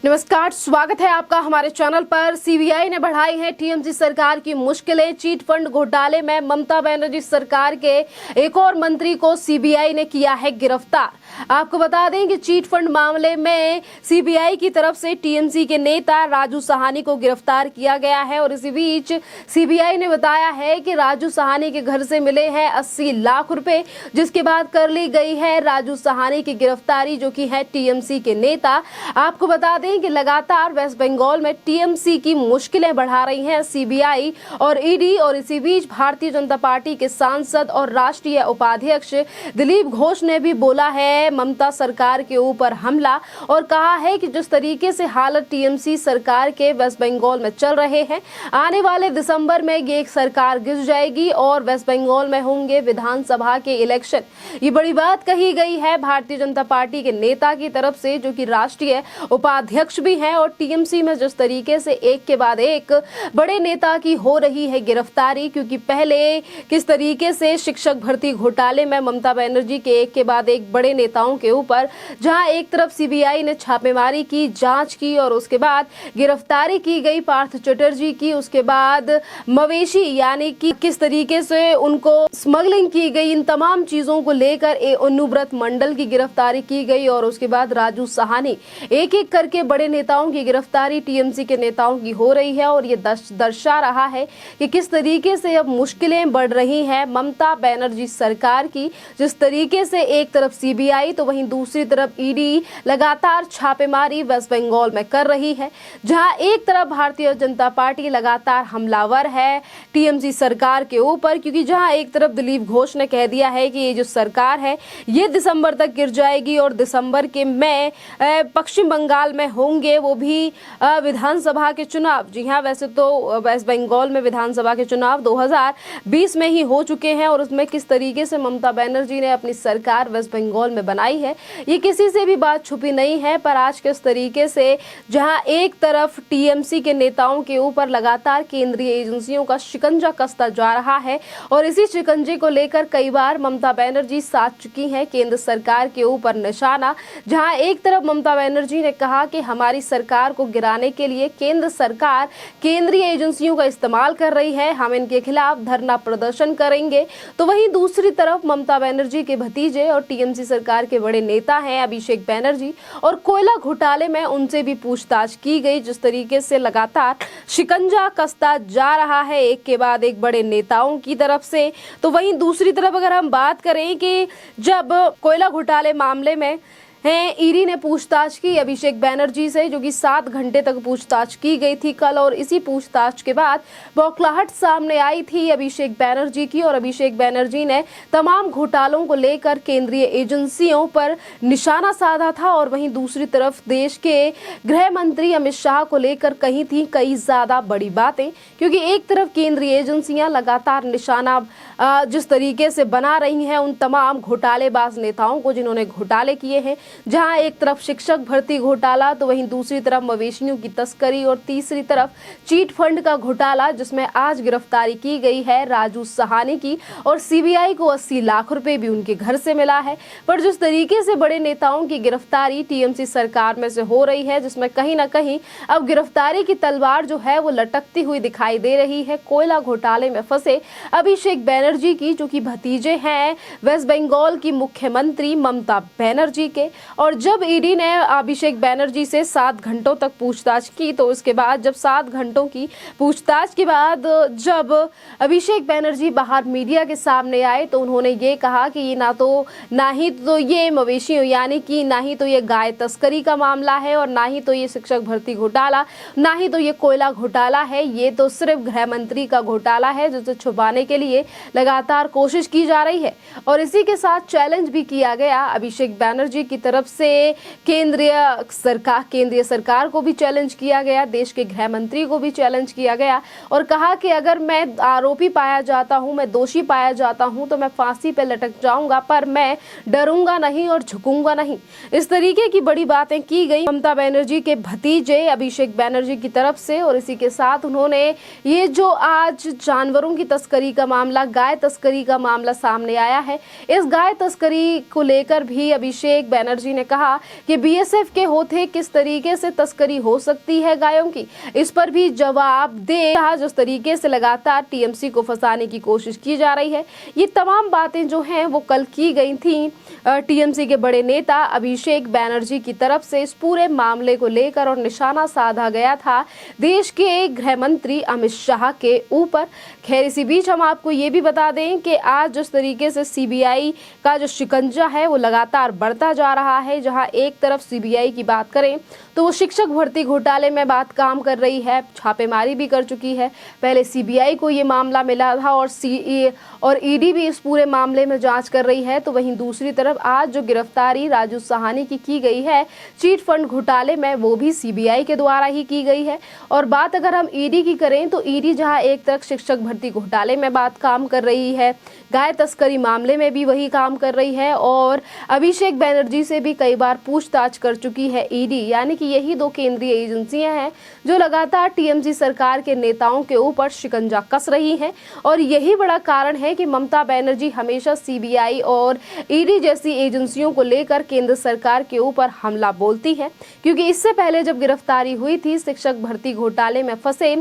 नमस्कार, स्वागत है आपका हमारे चैनल पर। सीबीआई ने बढ़ाई है टीएमसी सरकार की मुश्किलें। चीट फंड घोटाले में ममता बनर्जी सरकार के एक और मंत्री को सीबीआई ने किया है गिरफ्तार। आपको बता दें कि चीट फंड मामले में सीबीआई की तरफ से टीएमसी के नेता राजू साहनी को गिरफ्तार किया गया है और इसी बीच सीबीआई ने बताया है कि राजू साहनी के घर से मिले हैं 80 लाख रुपए, जिसके बाद कर ली गई है राजू साहनी की गिरफ्तारी, जो कि है टीएमसी के नेता। आपको बता दें कि लगातार वेस्ट बंगाल में टीएमसी की मुश्किलें बढ़ा रही हैं सीबीआई और ईडी, और इसी बीच भारतीय जनता पार्टी के सांसद और राष्ट्रीय उपाध्यक्ष दिलीप घोष ने भी बोला है ममता सरकार के ऊपर हमला और कहा है कि जिस तरीके से हालत टीएमसी सरकार के वेस्ट बंगाल में चल रहे हैं, आने वाले दिसंबर में ये सरकार गिर जाएगी और वेस्ट बंगाल में होंगे विधानसभा के इलेक्शन। ये बड़ी बात कही गई है भारतीय जनता पार्टी के नेता की तरफ से, जो कि राष्ट्रीय उपाध्यक्ष भी हैं। और टीएमसी में जिस तरीके से एक के बाद एक बड़े नेता की हो रही है गिरफ्तारी, क्योंकि पहले किस तरीके से शिक्षक भर्ती घोटाले में ममता बनर्जी के एक के बाद एक बड़े नेताओं के ऊपर, जहां एक तरफ सीबीआई ने छापेमारी की, जांच की और उसके बाद गिरफ्तारी की गई पार्थ चटर्जी की, उसके बाद मवेशी यानी कि किस तरीके से उनको स्मगलिंग की गई, इन तमाम चीजों को लेकर अनुव्रत मंडल की गिरफ्तारी की गई और उसके बाद राजू साहनी, एक एक करके बड़े नेताओं की गिरफ्तारी टीएमसी के नेताओं की हो रही है। और ये दर्शा रहा है कि किस तरीके से अब मुश्किलें बढ़ रही हैं ममता बनर्जी सरकार की। जिस तरीके से एक तरफ सीबीआई तो वहीं दूसरी तरफ ईडी लगातार छापेमारी वेस्ट बंगाल में कर रही है, जहां एक तरफ भारतीय जनता पार्टी लगातार हमलावर है टीएमसी सरकार के ऊपर, क्योंकि जहां एक तरफ दिलीप घोष ने कह दिया है कि ये जो सरकार है ये दिसंबर तक गिर जाएगी और दिसंबर के में पश्चिम बंगाल में होंगे वो भी विधानसभा के चुनाव। जी हाँ, वैसे तो वेस्ट बंगाल में विधानसभा के चुनाव 2020 में ही हो चुके हैं और उसमें किस तरीके से ममता बनर्जी ने अपनी सरकार वेस्ट बंगाल में बनाई है ये किसी से भी बात छुपी नहीं है। पर आज किस तरीके से जहां एक तरफ टीएमसी के नेताओं के ऊपर लगातार केंद्रीय एजेंसियों का शिकंजा कसता जा रहा है और इसी शिकंजे को लेकर कई बार ममता बनर्जी साध चुकी हैं केंद्र सरकार के ऊपर निशाना। जहां एक तरफ ममता बनर्जी ने कहा कि हमारी सरकार को गिराने के लिए केंद्र सरकार केंद्रीय एजेंसियों का इस्तेमाल कर रही है, हम इनके खिलाफ धरना प्रदर्शन करेंगे, तो वहीं दूसरी तरफ ममता बनर्जी के भतीजे और टीएमसी सरकार के बड़े नेता हैं अभिषेक बनर्जी, और कोयला घोटाले में उनसे भी पूछताछ की गई। जिस तरीके से लगातार शिकंजा कसता जा रहा है एक के बाद एक बड़े नेताओं की तरफ से, तो वहीं दूसरी तरफ अगर हम बात करें कि जब कोयला घोटाले मामले में ईडी ने पूछताछ की अभिषेक बनर्जी से, जो कि 7 घंटे तक पूछताछ की गई थी कल, और इसी पूछताछ के बाद बौखलाहट सामने आई थी अभिषेक बनर्जी की और अभिषेक बनर्जी ने तमाम घोटालों को लेकर केंद्रीय एजेंसियों पर निशाना साधा था। और वहीं दूसरी तरफ देश के गृह मंत्री अमित शाह को लेकर कही थी कई ज्यादा बड़ी बातें, क्योंकि एक तरफ केंद्रीय एजेंसियां लगातार निशाना जिस तरीके से बना रही हैं उन तमाम घोटालेबाज नेताओं को जिन्होंने घोटाले किए हैं, जहां एक तरफ शिक्षक भर्ती घोटाला तो वहीं दूसरी तरफ मवेशियों की तस्करी और तीसरी तरफ चीट फंड का घोटाला, जिसमें आज गिरफ्तारी की गई है राजू साहनी की और सीबीआई को 80 लाख रुपए भी उनके घर से मिला है। पर जिस तरीके से बड़े नेताओं की गिरफ्तारी टीएमसी सरकार में से हो रही है, जिसमें कहीं ना कहीं अब गिरफ्तारी की तलवार जो है वो लटकती हुई दिखाई दे रही है कोयला घोटाले में फंसे अभिषेक बनर्जी की, जो कि भतीजे हैं वेस्ट बंगाल की मुख्यमंत्री ममता बनर्जी के। और जब ईडी ने अभिषेक बनर्जी से 7 घंटों तक पूछताछ की, तो उसके बाद जब 7 घंटों की पूछताछ के बाद जब अभिषेक बनर्जी बाहर मीडिया के सामने आए, तो उन्होंने ये कहा कि ये ना ही तो ये मवेशियों यानी कि ना ही तो ये गाय तस्करी का मामला है और ना ही तो ये शिक्षक भर्ती घोटाला, ना ही तो ये कोयला घोटाला है, ये तो सिर्फ गृह मंत्री का घोटाला है जिसे छुपाने के लिए लगातार कोशिश की जा रही है। और इसी के साथ चैलेंज भी किया गया अभिषेक बनर्जी की तरफ से केंद्रीय सरकार को भी चैलेंज किया गया, देश के गृह मंत्री को भी चैलेंज किया गया और कहा कि अगर मैं आरोपी पाया जाता हूं, मैं दोषी पाया जाता हूं, तो मैं फांसी पे लटक जाऊंगा, पर मैं डरूंगा नहीं और झुकूंगा नहीं। इस तरीके की बड़ी बातें की गई ममता बनर्जी के भतीजे अभिषेक बनर्जी की तरफ से। और इसी के साथ उन्होंने ये जो आज जानवरों की तस्करी का मामला, गाय तस्करी का मामला सामने आया है, इस गाय तस्करी को लेकर भी अभिषेक बनर्जी बनर्जी ने कहा कि बीएसएफ के होते किस तरीके से तस्करी हो सकती है गायों की, इस पर भी जवाब दे। जिस तरीके से लगातार टीएमसी को फंसाने की कोशिश की जा रही है, ये तमाम बातें जो हैं वो कल की गई थी टीएमसी के बड़े नेता अभिषेक बैनर्जी की तरफ से इस पूरे मामले को लेकर, और निशाना साधा गया था देश के गृह मंत्री अमित शाह के ऊपर। खैर, इसी बीच हम आपको ये भी बता दें कि आज जिस तरीके से सीबीआई का जो शिकंजा है वो लगातार बढ़ता जा रहा है, जहां एक तरफ सीबीआई की बात करें तो वो शिक्षक भर्ती घोटाले में बात काम कर रही है, छापेमारी भी कर चुकी है। पहले सीबीआई को ये मामला मिला था और ईडी भी इस पूरे मामले में जांच कर रही है। तो वहीं दूसरी तरफ आज जो गिरफ्तारी राजू साहनी की गई है चीट फंड घोटाले में, वो भी सीबीआई के द्वारा ही की गई है। और बात अगर हम ईडी की करें तो ईडी जहां एक तरफ शिक्षक भर्ती घोटाले में बात काम कर रही है, गाय तस्करी मामले में भी वही काम कर रही है, और अभिषेक बैनर्जी से भी कई बार पूछताछ कर चुकी है ईडी। यानी कि यही दो केंद्रीय एजेंसियां हैं जो लगातार टीएमसी सरकार के नेताओं के ऊपर शिकंजा कस रही हैं। और यही बड़ा कारण है कि ममता बनर्जी हमेशा सीबीआई और ईडी जैसी एजेंसियों को लेकर केंद्र सरकार के ऊपर हमला बोलती है, क्योंकि इससे पहले जब गिरफ्तारी हुई थी शिक्षक भर्ती घोटाले में फंसे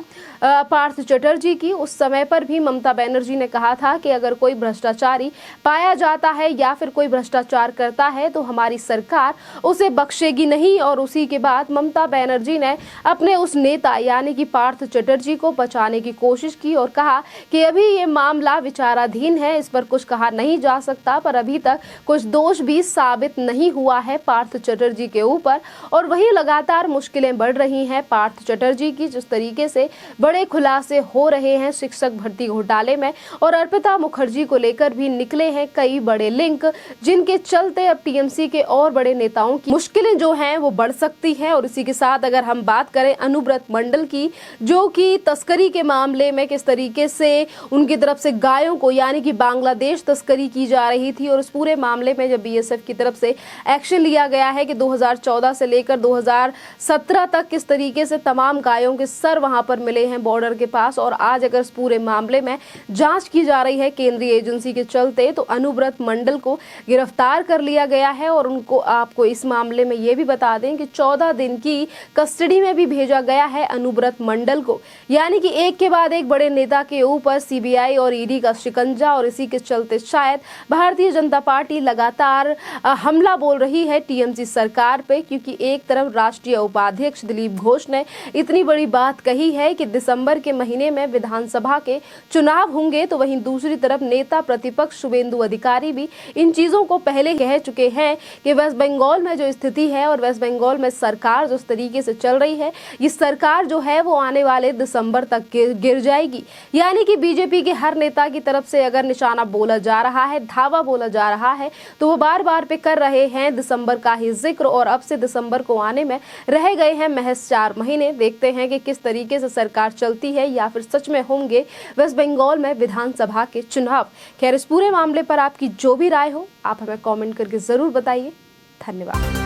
पार्थ चटर्जी की, उस समय पर भी ममता बनर्जी ने कहा था कि अगर कोई भ्रष्टाचारी पाया जाता है या फिर कोई भ्रष्टाचार करता है तो हमारी सरकार उसे बख्शेगी नहीं। और उसी के बाद ममता बनर्जी ने अपने उस नेता यानी कि पार्थ चटर्जी को बचाने की कोशिश की और कहा कि अभी ये मामला विचाराधीन है, इस पर कुछ कहा नहीं जा सकता, पर अभी तक कुछ दोष भी साबित नहीं हुआ है पार्थ चटर्जी के ऊपर। और वही लगातार मुश्किलें बढ़ रही हैं पार्थ चटर्जी की, जिस तरीके से बड़े खुलासे हो रहे हैं शिक्षक भर्ती घोटाले में, और अर्पिता मुखर्जी को लेकर भी निकले हैं कई बड़े लिंक, जिनके चलते अब टीएमसी के और बड़े नेताओं की मुश्किलें जो हैं वो बढ़ सकती हैं। और इसी के साथ अगर हम बात करें अनुव्रत मंडल की, जो कि तस्करी के मामले में किस तरीके से उनकी तरफ से गायों को यानी कि बांग्लादेश तस्करी की जा रही थी, और उस पूरे मामले में जब बीएसएफ की तरफ से एक्शन लिया गया है कि 2014 से लेकर 2017 तक किस तरीके से तमाम गायों के सर वहां पर मिले हैं बॉर्डर के पास, और आज अगर इस पूरे मामले में जांच की जा रही है केंद्रीय एजेंसी के चलते, तो अनुव्रत मंडल को गिरफ्तार कर लिया गया है। और उनको आपको इस मामले में ये भी बता दें कि 14 दिन की कस्टडी में भी भेजा गया है अनुव्रत मंडल को। यानी कि एक के बाद एक बड़े नेता के ऊपर सीबीआई और ईडी का शिकंजा, और इसी के चलते शायद भारतीय जनता पार्टी लगातार हमला बोल रही है टीएमसी सरकार पे, क्योंकि एक तरफ राष्ट्रीय उपाध्यक्ष दिलीप घोष ने इतनी बड़ी बात कही है कि दिसंबर के महीने में विधानसभा के चुनाव होंगे, तो वहीं दूसरी तरफ नेता प्रतिपक्ष शुभेंदु अधिकारी भी इन चीजों को पहले कह चुके हैं कि वेस्ट बंगाल में जो स्थिति है और वेस्ट बंगाल में सरकार जिस तरीके से चल रही है, ये सरकार जो है वो आने वाले दिसंबर तक गिर जाएगी। यानी कि बीजेपी के हर नेता की तरफ से अगर निशाना बोला जा रहा है, धावा बोला जा रहा है, तो वो बार बार पे कर रहे हैं दिसंबर का ही जिक्र, और अब से दिसंबर को आने में रह गए हैं महज 4 महीने। देखते हैं कि किस तरीके से सरकार चलती है या फिर सच में होंगे वेस्ट बंगाल में विधानसभा के चुनाव। खैर, इस पूरे मामले पर आपकी जो भी राय हो आप हमें कमेंट करके जरूर बताइए। धन्यवाद।